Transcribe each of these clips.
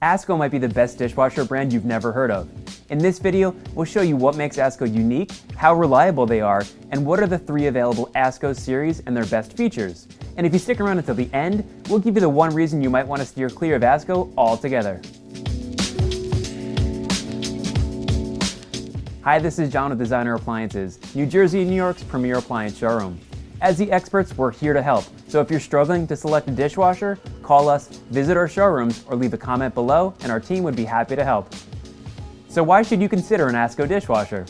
ASKO might be the best dishwasher brand you've never heard of. In this video, we'll show you what makes ASKO unique, how reliable they are, and what are the 3 available ASKO series and their best features. And if you stick around until the end, we'll give you the one reason you might want to steer clear of ASKO altogether. Hi, this is John with Designer Appliances, New Jersey and New York's premier appliance showroom. As the experts, we're here to help. So if you're struggling to select a dishwasher, call us, visit our showrooms, or leave a comment below, and our team would be happy to help. So why should you consider an ASKO dishwasher?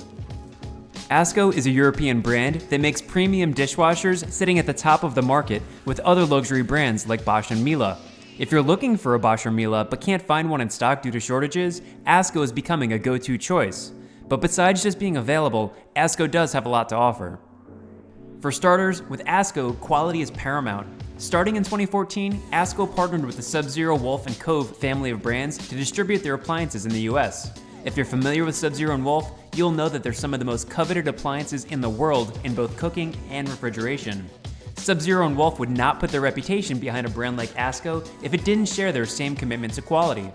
ASKO is a European brand that makes premium dishwashers sitting at the top of the market with other luxury brands like Bosch and Miele. If you're looking for a Bosch or Miele but can't find one in stock due to shortages, ASKO is becoming a go-to choice. But besides just being available, ASKO does have a lot to offer. For starters, with ASKO, quality is paramount. Starting in 2014, ASKO partnered with the Sub-Zero, Wolf, and Cove family of brands to distribute their appliances in the US. If you're familiar with Sub-Zero and Wolf, you'll know that they're some of the most coveted appliances in the world in both cooking and refrigeration. Sub-Zero and Wolf would not put their reputation behind a brand like ASKO if it didn't share their same commitment to quality.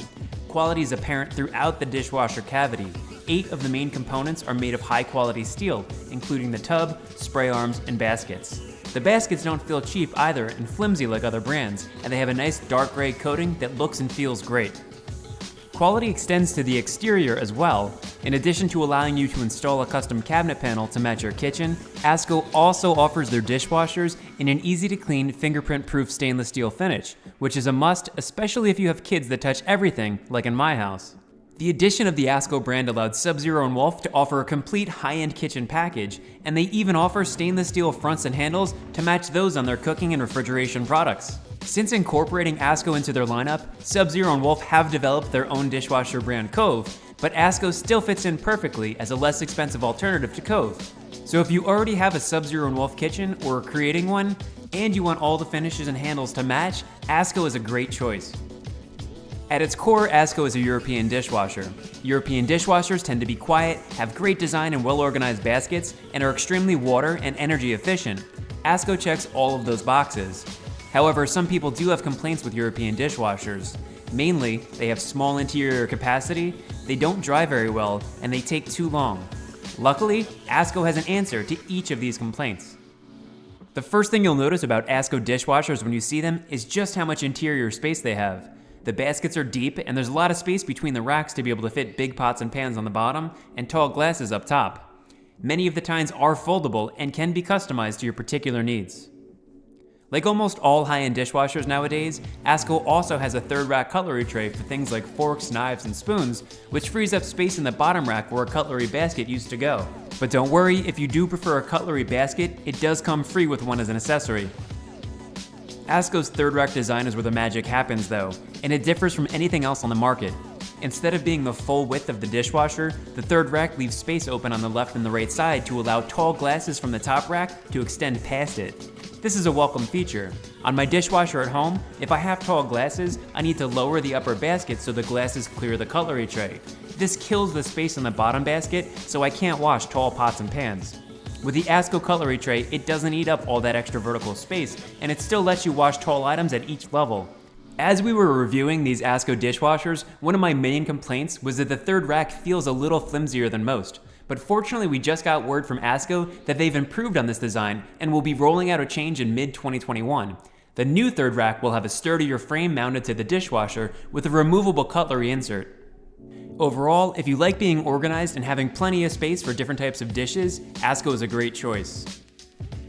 Quality is apparent throughout the dishwasher cavity. 8 of the main components are made of high-quality steel, including the tub, spray arms, and baskets. The baskets don't feel cheap either and flimsy like other brands, and they have a nice dark gray coating that looks and feels great. Quality extends to the exterior as well. In addition to allowing you to install a custom cabinet panel to match your kitchen, ASKO also offers their dishwashers in an easy-to-clean, fingerprint-proof stainless steel finish, which is a must, especially if you have kids that touch everything, like in my house. The addition of the ASKO brand allowed Sub-Zero and Wolf to offer a complete high-end kitchen package, and they even offer stainless steel fronts and handles to match those on their cooking and refrigeration products. Since incorporating ASKO into their lineup, Sub-Zero and Wolf have developed their own dishwasher brand Cove, but ASKO still fits in perfectly as a less expensive alternative to Cove. So if you already have a Sub-Zero and Wolf kitchen or are creating one, and you want all the finishes and handles to match, ASKO is a great choice. At its core, ASKO is a European dishwasher. European dishwashers tend to be quiet, have great design and well-organized baskets, and are extremely water and energy efficient. ASKO checks all of those boxes. However, some people do have complaints with European dishwashers. Mainly, they have small interior capacity, they don't dry very well, and they take too long. Luckily, ASKO has an answer to each of these complaints. The first thing you'll notice about ASKO dishwashers when you see them is just how much interior space they have. The baskets are deep, and there's a lot of space between the racks to be able to fit big pots and pans on the bottom and tall glasses up top. Many of the tines are foldable and can be customized to your particular needs. Like almost all high-end dishwashers nowadays, ASKO also has a third rack cutlery tray for things like forks, knives, and spoons, which frees up space in the bottom rack where a cutlery basket used to go. But don't worry, if you do prefer a cutlery basket, it does come free with one as an accessory. ASKO's third rack design is where the magic happens though, and it differs from anything else on the market. Instead of being the full width of the dishwasher, the third rack leaves space open on the left and the right side to allow tall glasses from the top rack to extend past it. This is a welcome feature. On my dishwasher at home, if I have tall glasses, I need to lower the upper basket so the glasses clear the cutlery tray. This kills the space on the bottom basket, so I can't wash tall pots and pans. With the ASKO cutlery tray, it doesn't eat up all that extra vertical space, and it still lets you wash tall items at each level. As we were reviewing these ASKO dishwashers, one of my main complaints was that the third rack feels a little flimsier than most. But fortunately, we just got word from ASKO that they've improved on this design and will be rolling out a change in mid-2021. The new third rack will have a sturdier frame mounted to the dishwasher with a removable cutlery insert. Overall, if you like being organized and having plenty of space for different types of dishes, ASKO is a great choice.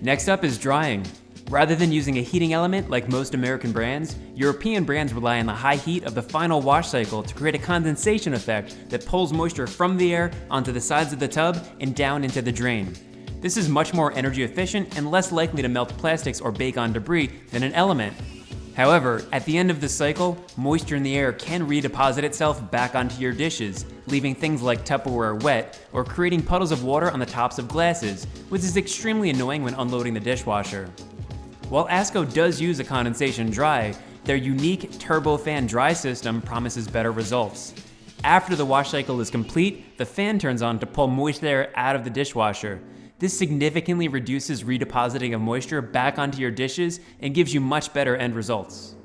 Next up is drying. Rather than using a heating element like most American brands, European brands rely on the high heat of the final wash cycle to create a condensation effect that pulls moisture from the air onto the sides of the tub and down into the drain. This is much more energy efficient and less likely to melt plastics or bake on debris than an element. However, at the end of the cycle, moisture in the air can redeposit itself back onto your dishes, leaving things like Tupperware wet or creating puddles of water on the tops of glasses, which is extremely annoying when unloading the dishwasher. While ASKO does use a condensation dry, their unique turbofan dry system promises better results. After the wash cycle is complete, the fan turns on to pull moist air out of the dishwasher. This significantly reduces redepositing of moisture back onto your dishes and gives you much better end results.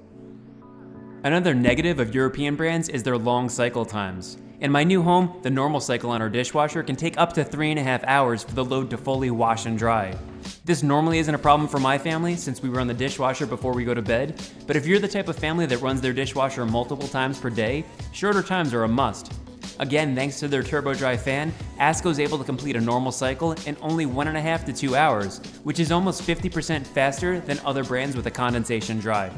Another negative of European brands is their long cycle times. In my new home, the normal cycle on our dishwasher can take up to 3.5 hours for the load to fully wash and dry. This normally isn't a problem for my family since we run the dishwasher before we go to bed, but if you're the type of family that runs their dishwasher multiple times per day, shorter times are a must. Again, thanks to their turbo dry fan, ASKO is able to complete a normal cycle in only 1.5 to 2 hours, which is almost 50% faster than other brands with a condensation dry.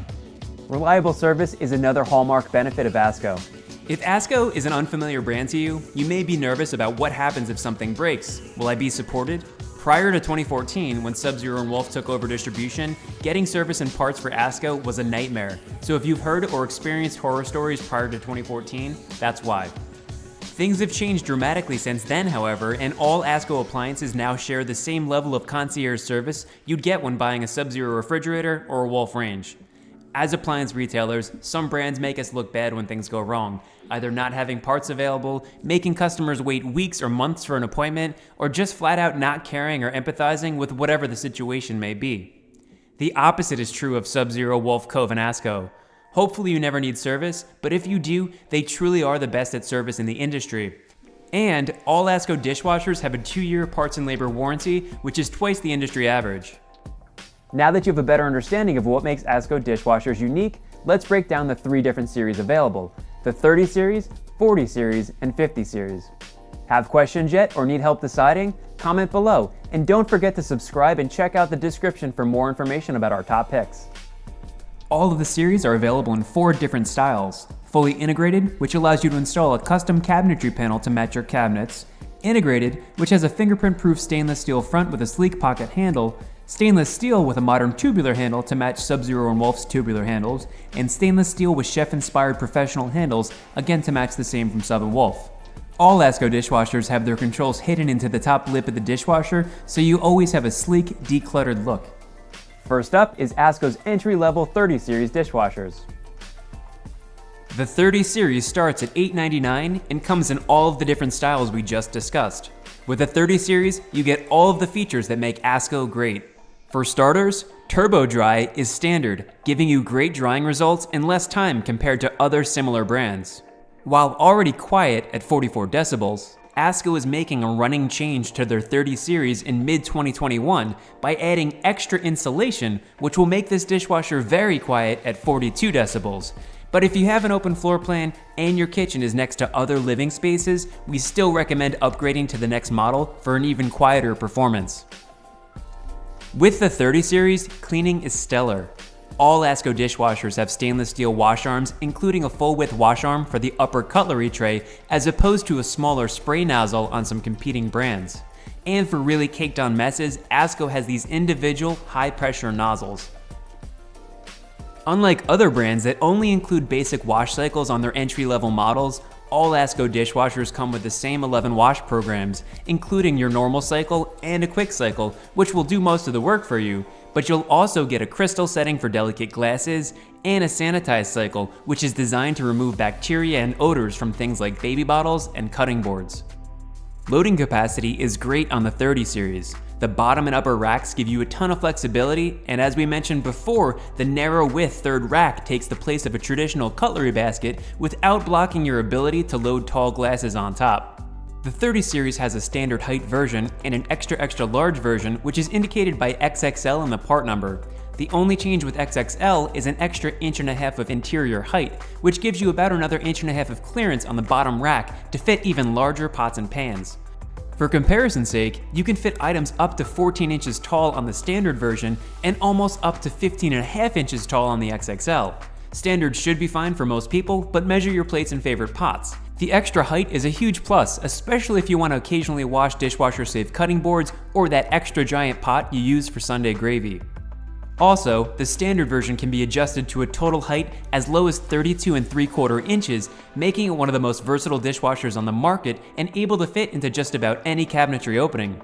Reliable service is another hallmark benefit of ASKO. If ASKO is an unfamiliar brand to you, you may be nervous about what happens if something breaks. Will I be supported? Prior to 2014, when Sub-Zero and Wolf took over distribution, getting service and parts for ASKO was a nightmare. So if you've heard or experienced horror stories prior to 2014, that's why. Things have changed dramatically since then, however, and all ASKO appliances now share the same level of concierge service you'd get when buying a Sub-Zero refrigerator or a Wolf range. As appliance retailers, some brands make us look bad when things go wrong, either not having parts available, making customers wait weeks or months for an appointment, or just flat out not caring or empathizing with whatever the situation may be. The opposite is true of Sub-Zero, Wolf, Cove, and ASKO. Hopefully you never need service, but if you do, they truly are the best at service in the industry. And all ASKO dishwashers have a 2-year parts and labor warranty, which is twice the industry average. Now that you have a better understanding of what makes ASKO dishwashers unique, let's break down the 3 different series available: the 30 series, 40 series, and 50 series. Have questions yet or need help deciding? Comment below, and don't forget to subscribe and check out the description for more information about our top picks. All of the series are available in 4 different styles: fully integrated, which allows you to install a custom cabinetry panel to match your cabinets; integrated, which has a fingerprint-proof stainless steel front with a sleek pocket handle; stainless steel with a modern tubular handle to match Sub-Zero and Wolf's tubular handles; and stainless steel with chef-inspired professional handles, again to match the same from Sub and Wolf. All ASKO dishwashers have their controls hidden into the top lip of the dishwasher, so you always have a sleek, decluttered look. First up is ASKO's entry-level 30 series dishwashers. The 30 series starts at $8.99 and comes in all of the different styles we just discussed. With the 30 series, you get all of the features that make ASKO great. For starters, Turbo Dry is standard, giving you great drying results in less time compared to other similar brands. While already quiet at 44 decibels, ASKO is making a running change to their 30 series in mid-2021 by adding extra insulation, which will make this dishwasher very quiet at 42 decibels. But if you have an open floor plan and your kitchen is next to other living spaces, we still recommend upgrading to the next model for an even quieter performance. With the 30 series, cleaning is stellar. All ASKO dishwashers have stainless steel wash arms, including a full-width wash arm for the upper cutlery tray, as opposed to a smaller spray nozzle on some competing brands. And for really caked-on messes, ASKO has these individual high-pressure nozzles. Unlike other brands that only include basic wash cycles on their entry-level models, all ASKO dishwashers come with the same 11 wash programs, including your normal cycle and a quick cycle, which will do most of the work for you, but you'll also get a crystal setting for delicate glasses and a sanitized cycle, which is designed to remove bacteria and odors from things like baby bottles and cutting boards. Loading capacity is great on the 30 series. The bottom and upper racks give you a ton of flexibility, and as we mentioned before, the narrow width third rack takes the place of a traditional cutlery basket without blocking your ability to load tall glasses on top. The 30 series has a standard height version and an extra large version, which is indicated by XXL in the part number. The only change with XXL is an extra 1.5 inches of interior height, which gives you about another 1.5 inches of clearance on the bottom rack to fit even larger pots and pans. For comparison's sake, you can fit items up to 14 inches tall on the standard version and almost up to 15.5 inches tall on the XXL. Standard should be fine for most people, but measure your plates and favorite pots. The extra height is a huge plus, especially if you want to occasionally wash dishwasher-safe cutting boards or that extra giant pot you use for Sunday gravy. Also, the standard version can be adjusted to a total height as low as 32.75 inches, making it one of the most versatile dishwashers on the market and able to fit into just about any cabinetry opening.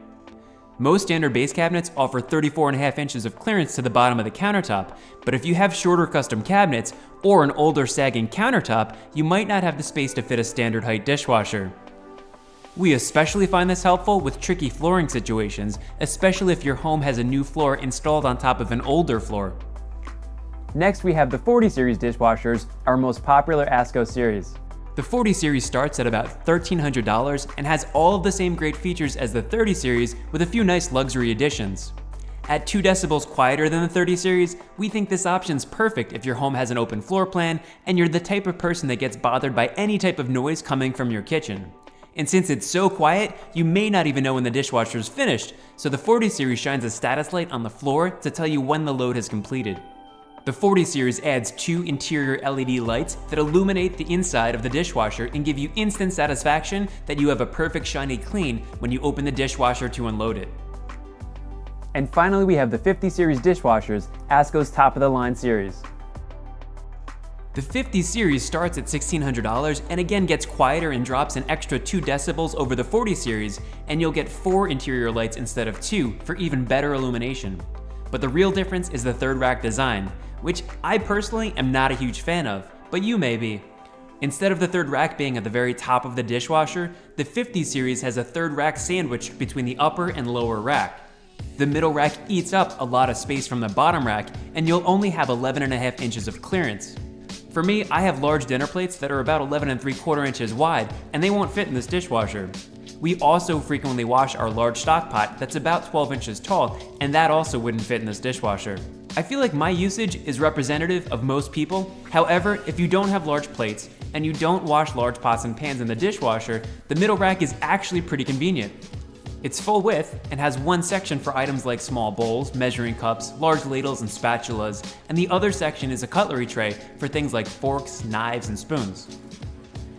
Most standard base cabinets offer 34.5 inches of clearance to the bottom of the countertop, but if you have shorter custom cabinets or an older sagging countertop, you might not have the space to fit a standard height dishwasher. We especially find this helpful with tricky flooring situations, especially if your home has a new floor installed on top of an older floor. Next, we have the 40 series dishwashers, our most popular ASKO series. The 40 series starts at about $1,300 and has all of the same great features as the 30 series with a few nice luxury additions. At 2 decibels quieter than the 30 series, we think this option's perfect if your home has an open floor plan and you're the type of person that gets bothered by any type of noise coming from your kitchen. And since it's so quiet, you may not even know when the dishwasher is finished, so the 40 series shines a status light on the floor to tell you when the load has completed. The 40 series adds 2 interior LED lights that illuminate the inside of the dishwasher and give you instant satisfaction that you have a perfect shiny clean when you open the dishwasher to unload it. And finally, we have the 50 series dishwashers, ASKO's top of the line series. The 50 series starts at $1,600 and again gets quieter and drops an extra 2 decibels over the 40 series, and you'll get 4 interior lights instead of 2 for even better illumination. But the real difference is the third rack design, which I personally am not a huge fan of, but you may be. Instead of the third rack being at the very top of the dishwasher, the 50 series has a third rack sandwiched between the upper and lower rack. The middle rack eats up a lot of space from the bottom rack, and you'll only have 11.5 inches of clearance. For me, I have large dinner plates that are about 11.75 inches wide, and they won't fit in this dishwasher. We also frequently wash our large stock pot that's about 12 inches tall, and that also wouldn't fit in this dishwasher. I feel like my usage is representative of most people. However, if you don't have large plates, and you don't wash large pots and pans in the dishwasher, the middle rack is actually pretty convenient. It's full width and has one section for items like small bowls, measuring cups, large ladles, and spatulas, and the other section is a cutlery tray for things like forks, knives, and spoons.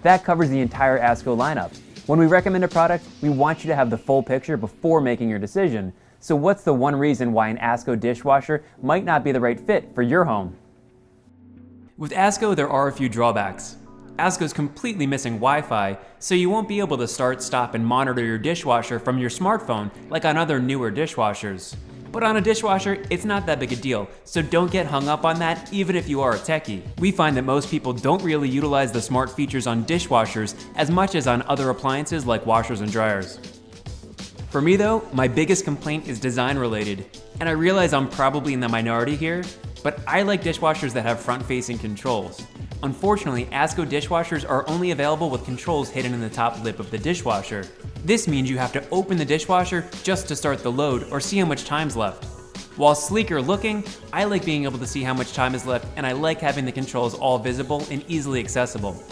That covers the entire ASKO lineup. When we recommend a product, we want you to have the full picture before making your decision. So what's the one reason why an ASKO dishwasher might not be the right fit for your home? With ASKO, there are a few drawbacks. ASKO's completely missing Wi-Fi, so you won't be able to start, stop, and monitor your dishwasher from your smartphone like on other newer dishwashers. But on a dishwasher, it's not that big a deal, so don't get hung up on that even if you are a techie. We find that most people don't really utilize the smart features on dishwashers as much as on other appliances like washers and dryers. For me though, my biggest complaint is design related, and I realize I'm probably in the minority here, but I like dishwashers that have front-facing controls. Unfortunately, ASKO dishwashers are only available with controls hidden in the top lip of the dishwasher. This means you have to open the dishwasher just to start the load or see how much time's left. While sleeker looking, I like being able to see how much time is left, and I like having the controls all visible and easily accessible.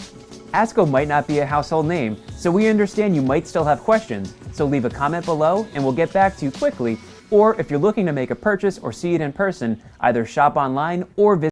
ASKO might not be a household name, so we understand you might still have questions, so leave a comment below and we'll get back to you quickly, or if you're looking to make a purchase or see it in person, either shop online or visit